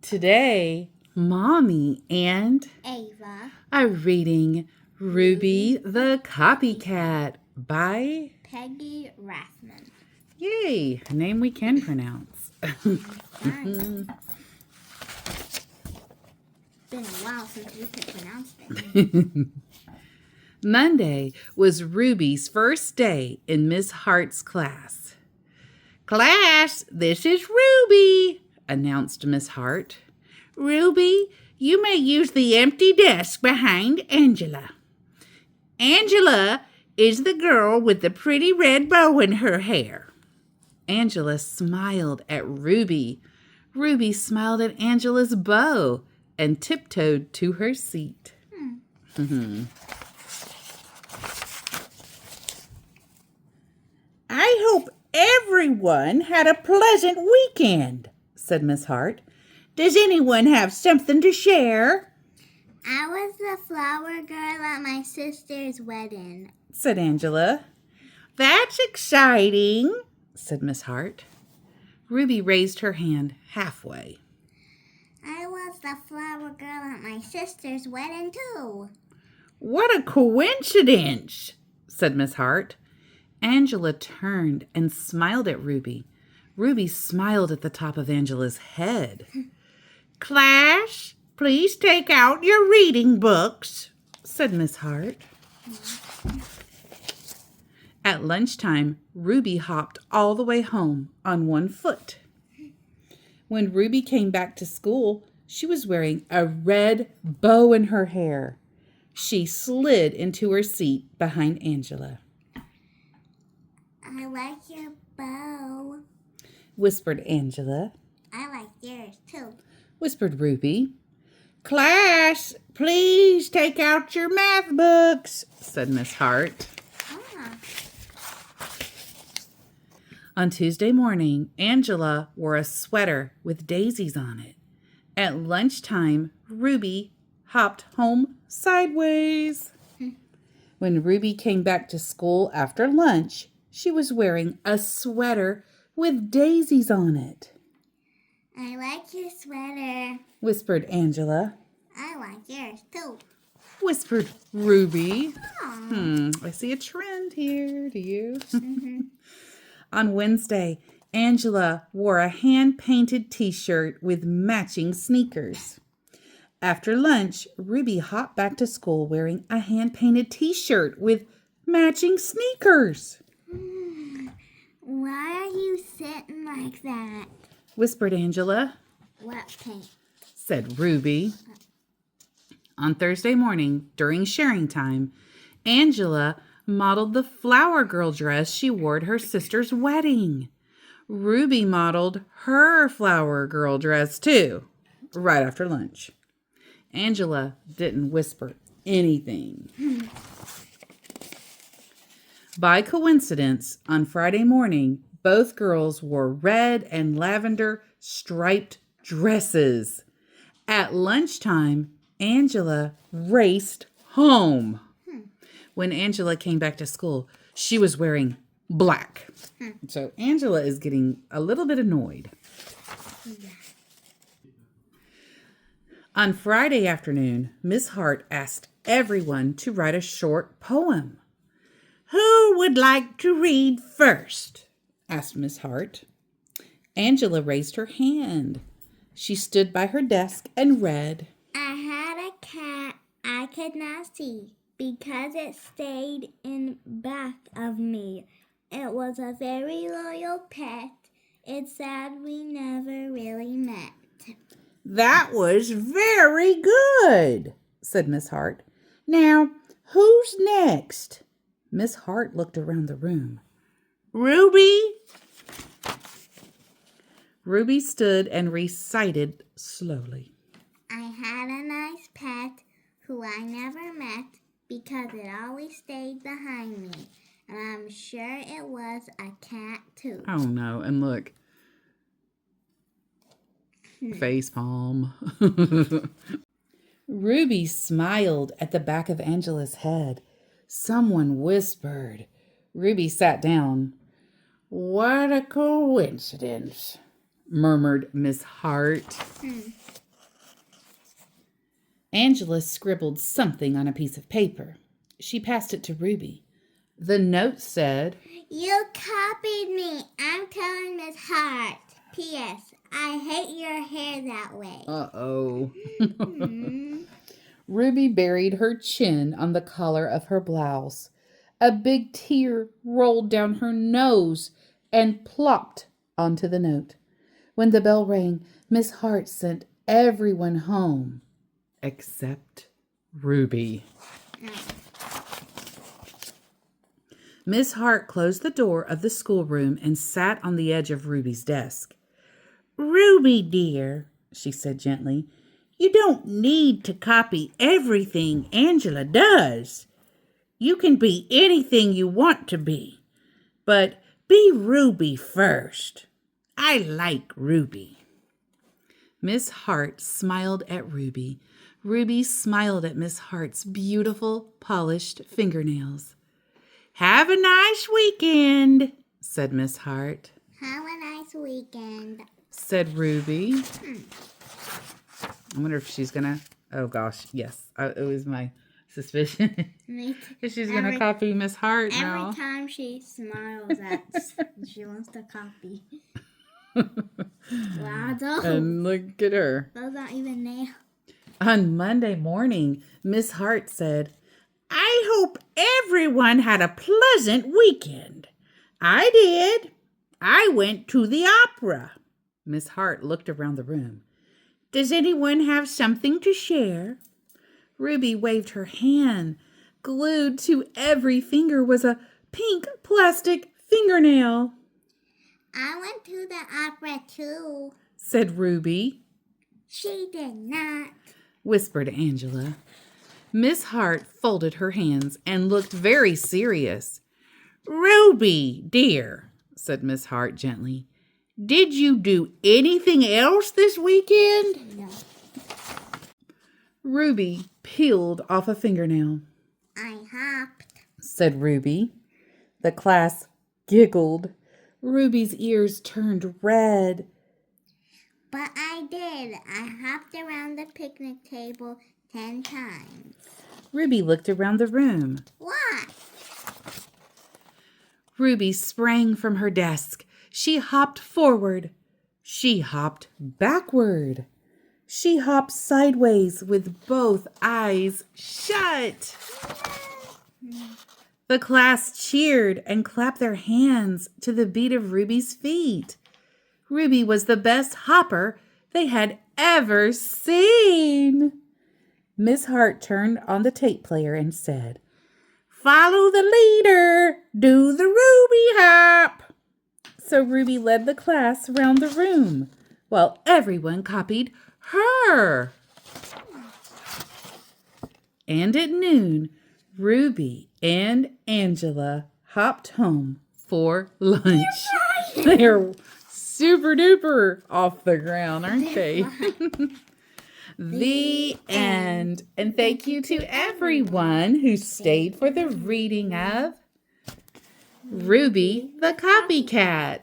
Today, Mommy and Ava are reading Ruby the Copycat by Peggy Rathman. Yay, a name we can pronounce. Fine. Been a while since you could pronounce them. Monday was Ruby's first day in Miss Hart's class. Class, this is Ruby, announced Miss Hart. Ruby, you may use the empty desk behind Angela. Angela is the girl with the pretty red bow in her hair. Angela smiled at Ruby. Ruby smiled at Angela's bow and tiptoed to her seat. I hope everyone had a pleasant weekend, said Miss Hart. Does anyone have something to share? I was the flower girl at my sister's wedding, said Angela. That's exciting, said Miss Hart. Ruby raised her hand halfway. I was the flower girl at my sister's wedding too. What a coincidence, said Miss Hart. Angela turned and smiled at Ruby. Ruby smiled at the top of Angela's head. Class, please take out your reading books, said Miss Hart. At lunchtime, Ruby hopped all the way home on one foot. When Ruby came back to school, she was wearing a red bow in her hair. She slid into her seat behind Angela. I like your bow, whispered Angela. I like yours too, whispered Ruby. Class, please take out your math books, said Miss Hart. On Tuesday morning, Angela wore a sweater with daisies on it. At lunchtime, Ruby hopped home sideways. When Ruby came back to school after lunch, she was wearing a sweater with daisies on it. I like your sweater, whispered Angela. I like yours too, whispered Ruby. Aww. I see a trend here. Do you? On Wednesday, Angela wore a hand-painted t-shirt with matching sneakers. After lunch, Ruby hopped back to school wearing a hand-painted t-shirt with matching sneakers. Why are you sitting like that? whispered Angela. What paint? said Ruby. On Thursday morning, during sharing time, Angela modeled the flower girl dress she wore at her sister's wedding. Ruby modeled her flower girl dress too, right after lunch. Angela didn't whisper anything. By coincidence, on Friday morning, both girls wore red and lavender striped dresses. At lunchtime, Angela raced home. When Angela came back to school, she was wearing black. So Angela is getting a little bit annoyed. On Friday afternoon, Miss Hart asked everyone to write a short poem. Who would like to read first? asked Miss Hart. Angela raised her hand. She stood by her desk and read. I had a cat I could not see because it stayed in back of me. It was a very loyal pet. It's sad we never really met. That was very good, said Miss Hart. Now, who's next? Miss Hart looked around the room. Ruby? Ruby stood and recited slowly. I had a nice pet who I never met because it always stayed behind me. And I'm sure it was a cat too. Oh no, and look. Face palm. Ruby smiled at the back of Angela's head. Someone whispered. Ruby sat down. What a coincidence, murmured Miss Hart. Angela scribbled something on a piece of paper. She passed it to Ruby. The note said, You copied me. I'm telling Miss Hart. P.S. I hate your hair that way. Uh-oh. Ruby buried her chin on the collar of her blouse. A big tear rolled down her nose and plopped onto the note. When the bell rang, Miss Hart sent everyone home except Ruby. Miss Hart closed the door of the schoolroom and sat on the edge of Ruby's desk. Ruby, dear, she said gently, you don't need to copy everything Angela does. You can be anything you want to be, but be Ruby first. I like Ruby. Miss Hart smiled at Ruby. Ruby smiled at Miss Hart's beautiful, polished fingernails. Have a nice weekend, said Miss Hart. Have a nice weekend, said Ruby. I wonder if she's gonna, oh gosh, yes, it was my suspicion. Me too. If she's gonna copy Miss Hart now. Every time she smiles she wants to copy. Wow, And look at her. those aren't even nails. On Monday morning, Miss Hart said, I hope everyone had a pleasant weekend. I did. I went to the opera. Miss Hart looked around the room. Does anyone have something to share? Ruby waved her hand. Glued to every finger was a pink plastic fingernail. I went to the opera too, said Ruby. She did not, whispered Angela. Miss Hart folded her hands and looked very serious. Ruby, dear, said Miss Hart gently, did you do anything else this weekend? No. Ruby peeled off a fingernail. I hopped, said Ruby. The class giggled. Ruby's ears turned red. But I did. I hopped around the picnic table 10 times. Ruby looked around the room. What? Ruby sprang from her desk. She hopped forward. She hopped backward. She hopped sideways with both eyes shut. The class cheered and clapped their hands to the beat of Ruby's feet. Ruby was the best hopper they had ever seen. Miss Hart turned on the tape player and said, Follow the leader, do the Ruby hop. So Ruby led the class around the room while everyone copied her. And at noon, Ruby and Angela hopped home for lunch. They're super duper off the ground, aren't they? The end. And thank you to everyone who stayed for the reading of Ruby the Copycat.